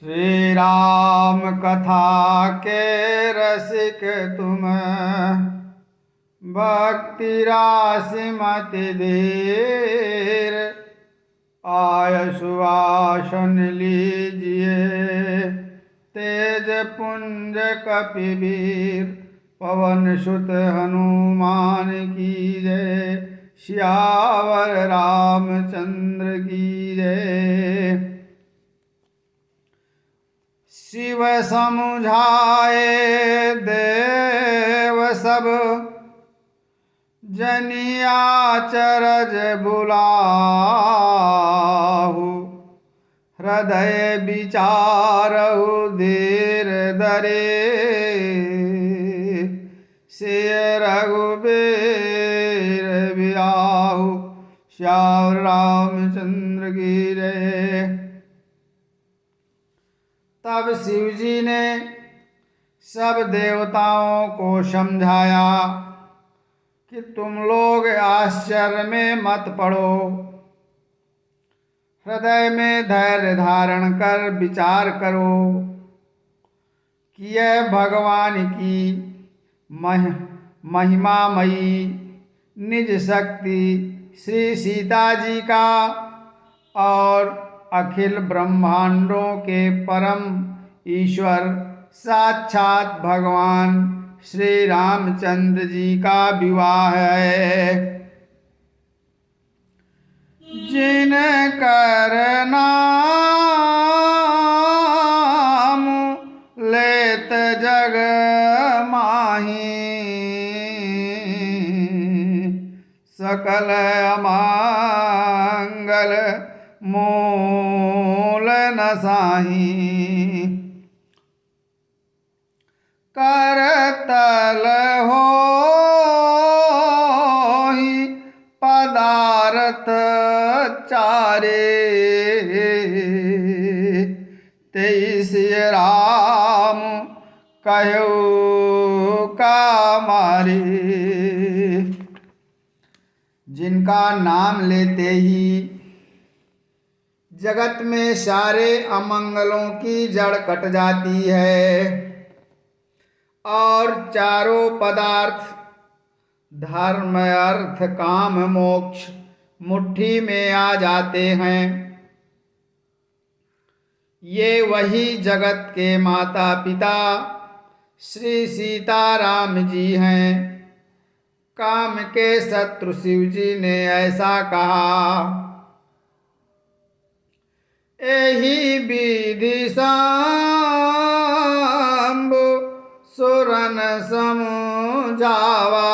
श्री राम कथा के रसिक तुम, भक्ति राशि मति धीर। आय सुवासन लीजिए तेज पुंज कपिवीर। पवन सुत हनुमान की जय, सियावर रामचंद्र की जय। शिव समुझाए देव सब, जनिया चरज बुलाहु। हृदय विचारहु धीर धरे, सिय रघुबीर बिराहु। श्याम रामचंद्र की जय। तब शिव जी ने सब देवताओं को समझाया कि तुम लोग आश्चर्य में मत पड़ो। हृदय में धैर्य धारण कर विचार करो कि यह भगवान की महिमामयी निज शक्ति श्री सीता जी का और अखिल ब्रह्मांडों के परम ईश्वर साक्षात भगवान श्री रामचंद्र जी का विवाह है। जिन कर नाम लेत जग माही, सकल अमंगल मूल नसाही। करतल होहि पदार्थ चारे, तेईस राम कहु का मारे। जिनका नाम लेते ही जगत में सारे अमंगलों की जड़ कट जाती है और चारों पदार्थ धर्म अर्थ काम मोक्ष मुट्ठी में आ जाते हैं। ये वही जगत के माता पिता श्री सीताराम जी हैं। काम के शत्रु शिव जी ने ऐसा कहा, एहि विधि सांब सुरन समुझावा।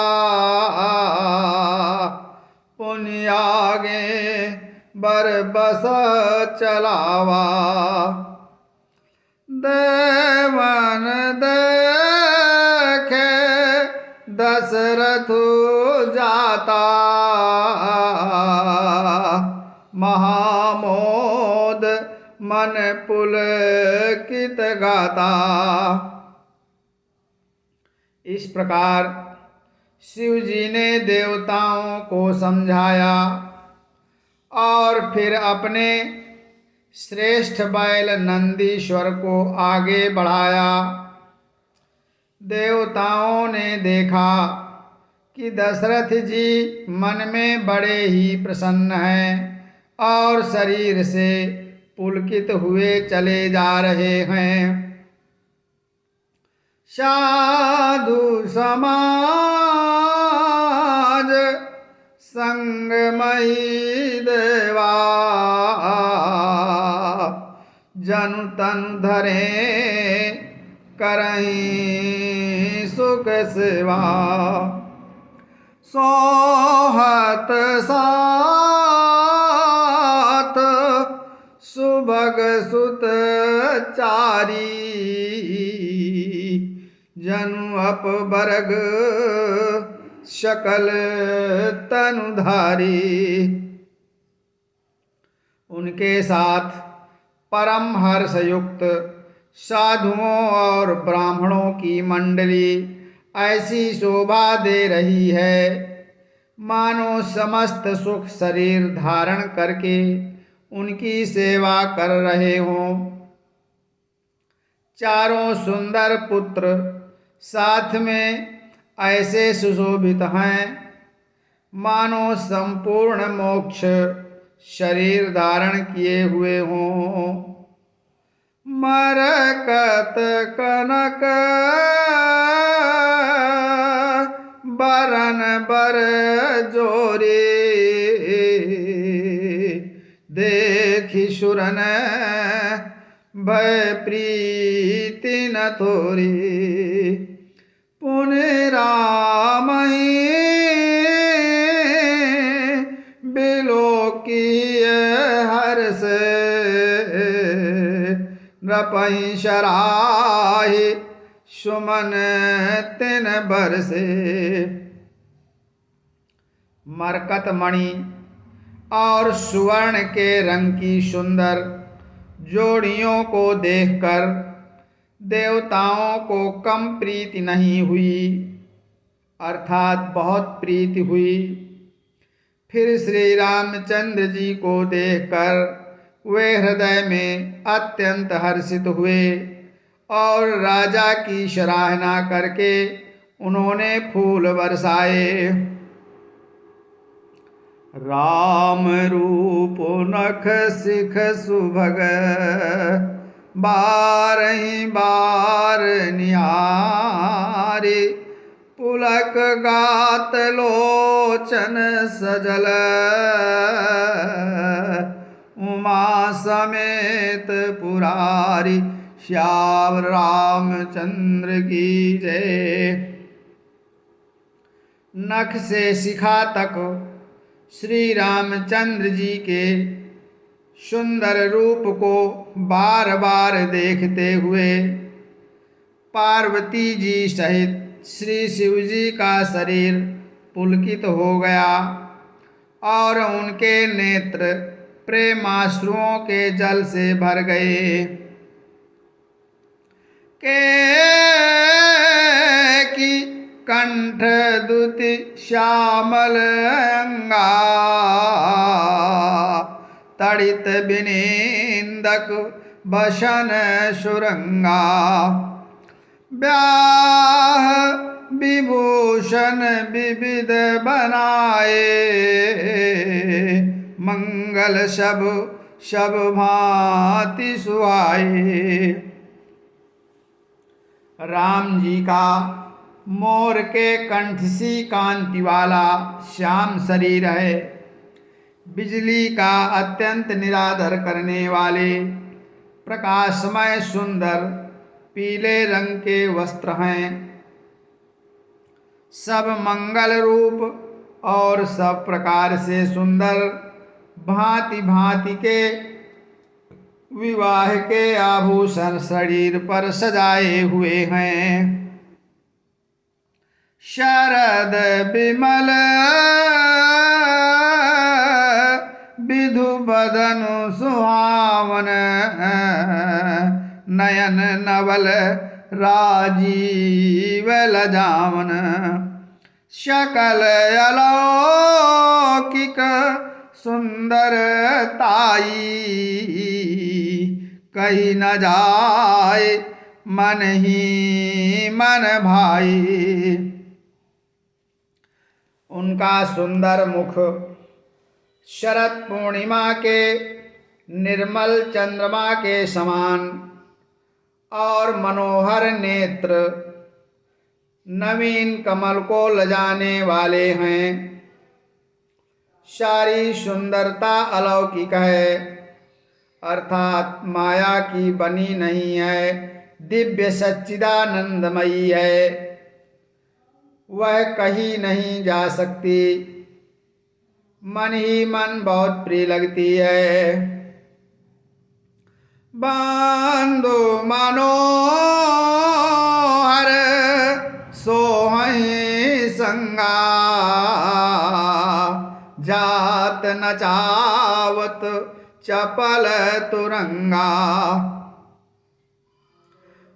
पुण्यागे बर बस चलावा। देवन देखे दशरथ जाता, महामोद मन पुलकित गाता। इस प्रकार शिव जी ने देवताओं को समझाया और फिर अपने श्रेष्ठ बैल नंदीश्वर को आगे बढ़ाया। देवताओं ने देखा कि दशरथ जी मन में बड़े ही प्रसन्न हैं और शरीर से पुलकित हुए चले जा रहे हैं। साधु समाज संगमयी देवा, जनु तनु धरे करहीं सुख सेवा। सोहत साथ सुभग सुत चारी, जनु अपबरग शकल तनुधारी। उनके साथ परम हर्षयुक्त साधुओं और ब्राह्मणों की मंडली ऐसी शोभा दे रही है मानो समस्त सुख शरीर धारण करके उनकी सेवा कर रहे हों। चारों सुंदर पुत्र साथ में ऐसे सुशोभित हैं मानो संपूर्ण मोक्ष शरीर धारण किए हुए हों। मरकत कनक बरन बर जोरे, देखि सुरन भय प्रीति न थोरी। पुनि रामहि बिलोकी हर्ष, नृपहि सराहि सुमन तिन बरसे। मरकत मणि और सुवर्ण के रंग की सुंदर जोड़ियों को देखकर देवताओं को कम प्रीति नहीं हुई, अर्थात बहुत प्रीति हुई। फिर श्री रामचंद्र जी को देखकर वे हृदय में अत्यंत हर्षित हुए और राजा की सराहना करके उन्होंने फूल बरसाए। राम रूप नख सिख सुभग, बारहि बार निहारे। पुलक गात लोचन सजल, उमा समेत पुरारी। श्याम रामचंद्र की जय। नख से शिखा तक श्री रामचंद्र जी के सुंदर रूप को बार बार देखते हुए पार्वती जी सहित श्री शिव जी का शरीर पुलकित हो गया और उनके नेत्र प्रेमाश्रुओं के जल से भर गए। की कंठ दुति श्यामल अंगा, तड़ित बिनिंदक बसन सुरंगा। ब्याह विभूषण विविध बनाए, मंगल सब भांति सुहाए। राम जी का मोर के कंठ सी कांति वाला श्याम शरीर है। बिजली का अत्यंत निरादर करने वाले प्रकाशमय सुंदर पीले रंग के वस्त्र हैं। सब मंगल रूप और सब प्रकार से सुंदर भांति भांति के विवाह के आभूषण शरीर पर सजाए हुए हैं। शरद विमल विधु बदन सुहावन, नयन नवल राजीव लजावन। शकल अलौकिक सुंदर ताई, कही न जाए मन ही मन भाई। उनका सुंदर मुख शरद पूर्णिमा के निर्मल चंद्रमा के समान और मनोहर नेत्र नवीन कमल को लजाने वाले हैं। सारी सुंदरता अलौकिक है, अर्थात माया की बनी नहीं है, दिव्य सच्चिदानंदमयी है, वह कहीं नहीं जा सकती। मन ही मन बहुत प्रिय लगती है। बांधो मनोहर सोहई संगा, जात न चावत चपल तुरंगा।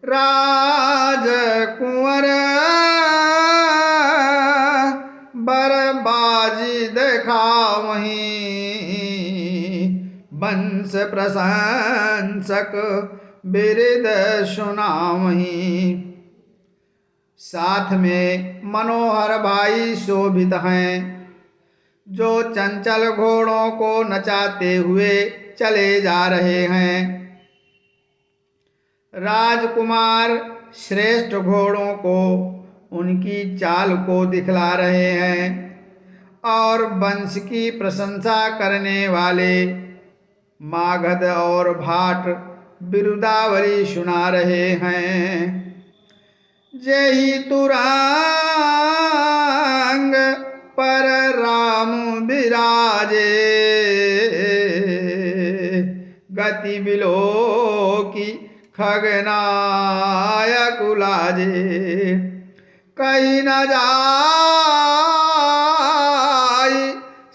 राजकुंवर बरबाजी देखावहीं, वंश प्रशंसक बिरद सुनावहीं। साथ में मनोहर भाई शोभित हैं, जो चंचल घोड़ों को नचाते हुए चले जा रहे हैं। राजकुमार श्रेष्ठ घोड़ों को उनकी चाल को दिखला रहे हैं और वंश की प्रशंसा करने वाले मागध और भाट बिरुदावली सुना रहे हैं। जही तुरंग पर राम विराजे, गति बिलो की खगनायक लाजे। कहीं न जाई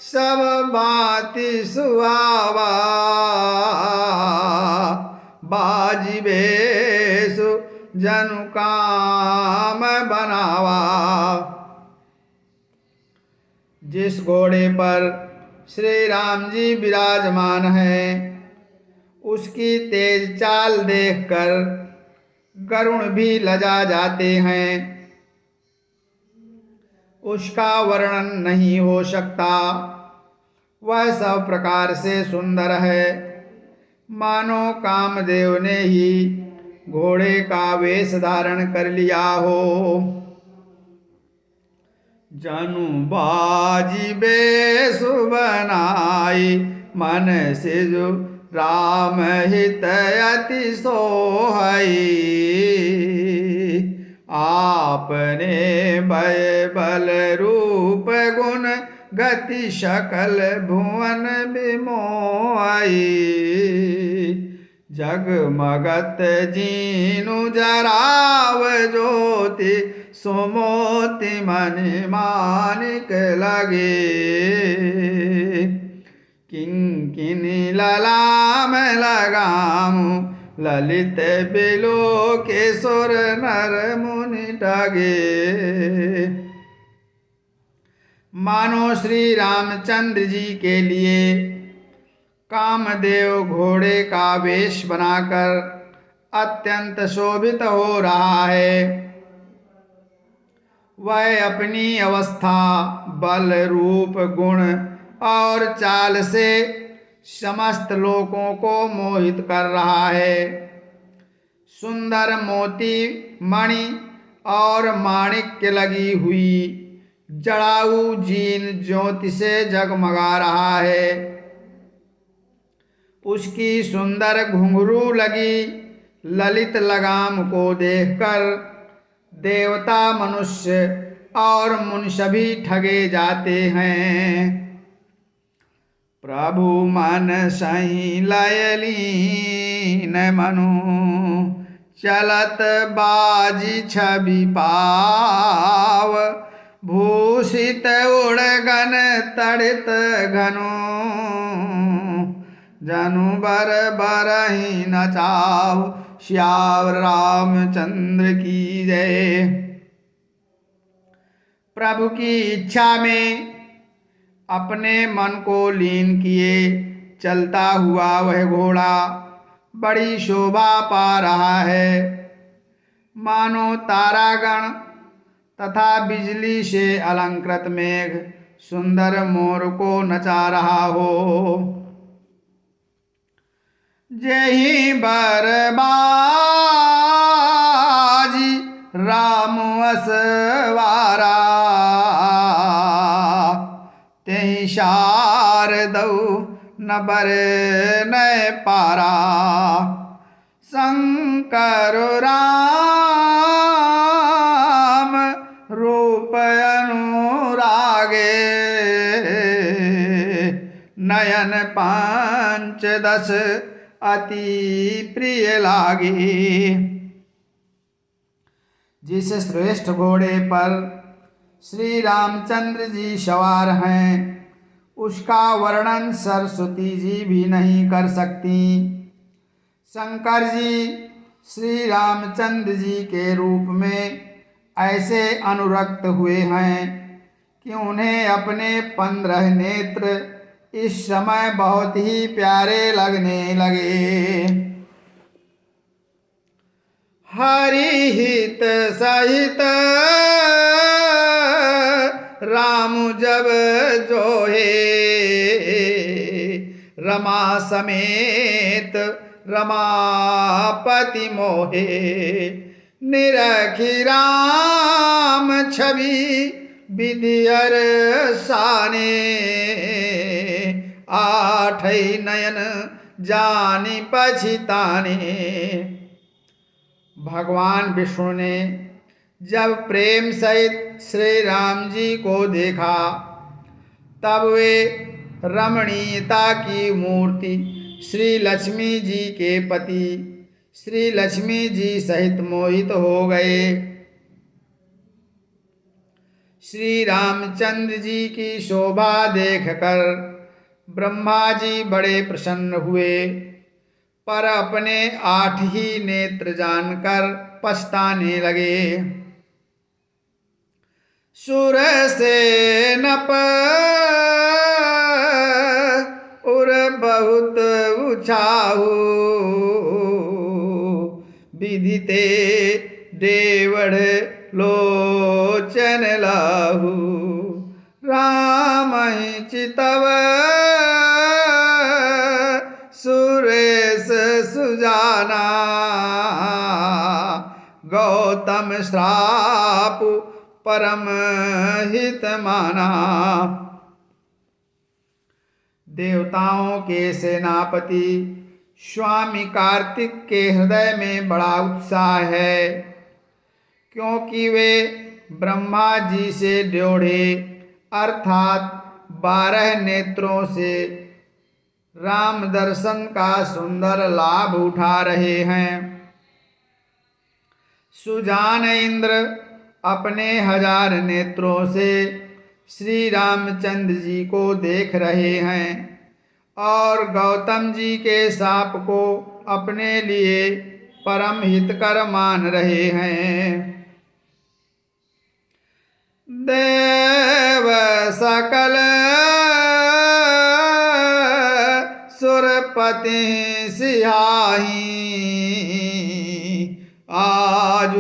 सब बाती सुहावा, बाजी बेसु जनु काम बनावा। जिस घोड़े पर श्री राम जी विराजमान हैं, उसकी तेज चाल देखकर गरुण भी लजा जाते हैं। उसका वर्णन नहीं हो सकता, वह सब प्रकार से सुंदर है, मानो कामदेव ने ही घोड़े का वेश धारण कर लिया हो। जनु बाजी बेश बनाई, मन से जो राम हित अति सोहई। आपने भय बल रूप गुण गति सकल भुवन बिमोई। जगमगत जीनु जराव ज्योति, सुमोति मन मानिक लगे। किंकिनी ललाम लगामु, ललित बिलो के सुर नर मुनि टगे। मानो श्री रामचंद्र जी के लिए कामदेव घोड़े का वेश बनाकर अत्यंत शोभित हो रहा है। वह अपनी अवस्था, बल, रूप, गुण और चाल से समस्त लोगों को मोहित कर रहा है। सुंदर मोती, मणि और माणिक्य लगी हुई जड़ाऊ जीन ज्योति से जगमगा रहा है। उसकी सुंदर घुंघरू लगी ललित लगाम को देखकर देवता, मनुष्य और मुनि सभी ठगे जाते हैं। प्रभु मन सही लयलीन मनु, चलत बाजी छवि पाव। भूषित उड़गन तड़ित घनु, जनु बर बरही नचाव। श्याम रामचंद्र की जय। प्रभु की इच्छा में अपने मन को लीन किए चलता हुआ वह घोड़ा बड़ी शोभा पा रहा है, मानो तारागण तथा बिजली से अलंकृत मेघ सुंदर मोर को नचा रहा हो। जही बरबाजी राम असवारा, तेहि शारदऊ न बर न पारा। शंकर राम रूप अनुरागे, नयन पंचदश अति प्रिय लागे। जिस श्रेष्ठ घोड़े पर श्री रामचंद्र जी सवार हैं, उसका वर्णन सरस्वती जी भी नहीं कर सकती। शंकर जी श्री रामचंद्र जी के रूप में ऐसे अनुरक्त हुए हैं कि उन्हें अपने 15 नेत्र इस समय बहुत ही प्यारे लगने लगे। हरि हित सहित राम जब जोहे, रमा समेत रमापति मोहे। निरखी राम छवि विधि अर साने, आठै नयन जानि पछिताने। भगवान विष्णु ने जब प्रेम सहित श्री राम जी को देखा, तब वे रमणीयता की मूर्ति श्री लक्ष्मी जी के पति श्री लक्ष्मी जी सहित मोहित हो गए। श्री रामचंद्र जी की शोभा देखकर ब्रह्मा जी बड़े प्रसन्न हुए, पर अपने 8 ही नेत्र जानकर पछताने लगे। सुर से नप उर बहुत उछाहू, विदिते देवढ़ लोचन लाहू। राम चितव सुरेश सुजाना, गौतम श्राप परम हित माना। देवताओं के सेनापति स्वामी कार्तिक के हृदय में बड़ा उत्साह है, क्योंकि वे ब्रह्मा जी से ड्योढ़े अर्थात 12 नेत्रों से राम दर्शन का सुंदर लाभ उठा रहे हैं। सुजान इंद्र अपने 1000 नेत्रों से श्री रामचंद्र जी को देख रहे हैं और गौतम जी के शाप को अपने लिए परम हितकर मान रहे हैं। देव सकल सुरपति सिहाही, आज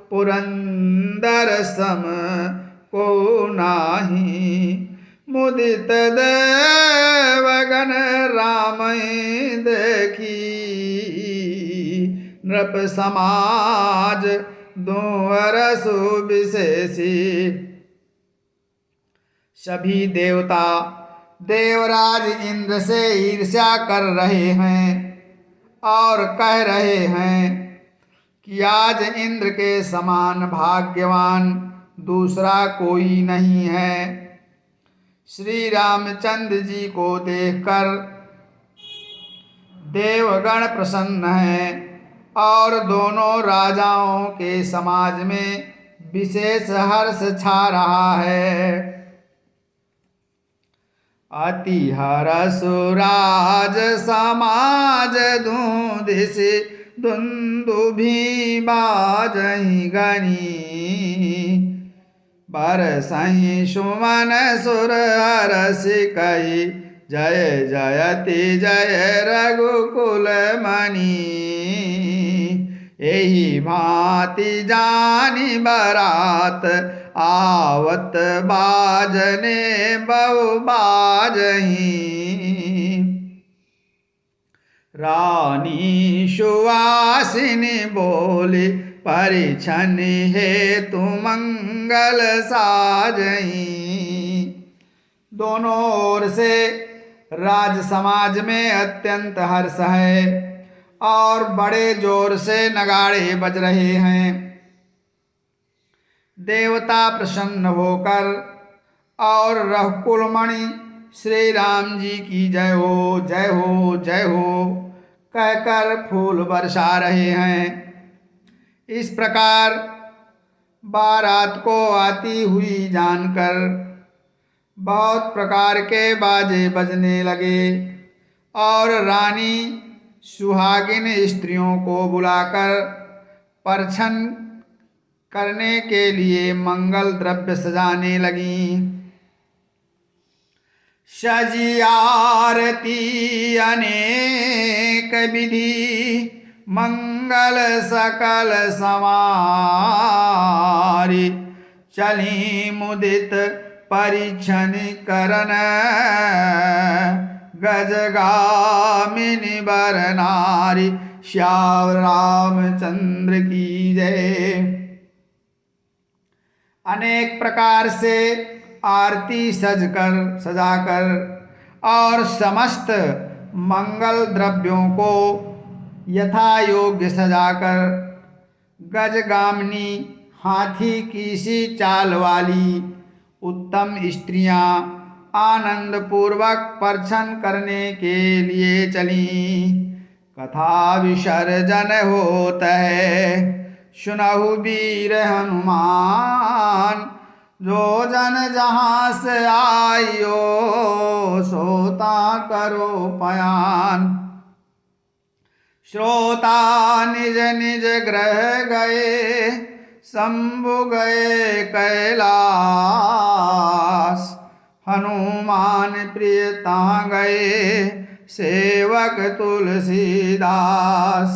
पुरंदर सम को नाही। मुदित देवगण राम देखी, नृप समाज दोहर सुविशेषी। सभी देवता देवराज इंद्र से ईर्ष्या कर रहे हैं और कह रहे हैं कि आज इंद्र के समान भाग्यवान दूसरा कोई नहीं है। श्री रामचंद्र जी को देखकर देवगण प्रसन्न हैं और दोनों राजाओं के समाज में विशेष हर्ष छा रहा है। अति हर्ष राज समाज धूंधिस दुंदुभि बाजहि गनी, बरसहि सुमन सुर हरष कहि, जय जयति जय रघुकुल मणि। एहि भांति जानि बरात आवत बाजने बहु बाजहि, रानी सुवासिनी बोली परिछन हेतु मंगल साजहि। दोनों ओर से राज समाज में अत्यंत हर्ष है और बड़े जोर से नगाड़े बज रहे हैं। देवता प्रसन्न होकर और रघुकुलमणि श्री राम जी की जय हो जय हो जय हो कहकर फूल बरसा रहे हैं। इस प्रकार बारात को आती हुई जानकर बहुत प्रकार के बाजे बजने लगे और रानी सुहागिन स्त्रियों को बुलाकर परछन करने के लिए मंगल द्रव्य सजाने लगीं। सजी आरती अनेक विधि, मंगल सकल समारी चली मुदित परीक्षण करन गजगामिनी बर नारी श्याम रामचंद्र की जय। अनेक प्रकार से आरती सजाकर और समस्त मंगल द्रव्यों को यथा योग्य सजाकर गजगामिनी हाथी की सी चाल वाली उत्तम स्त्रियां आनंद पूर्वक पर्छन करने के लिए चलीं। कथा विसर्जन होत है सुनहु वीर हनुमान, जो जन जहाँ से आयो सोता करो पयान। श्रोता निज निज ग्रह गए शंभु गए कैलास, हनुमान प्रियता गए सेवक तुलसीदास।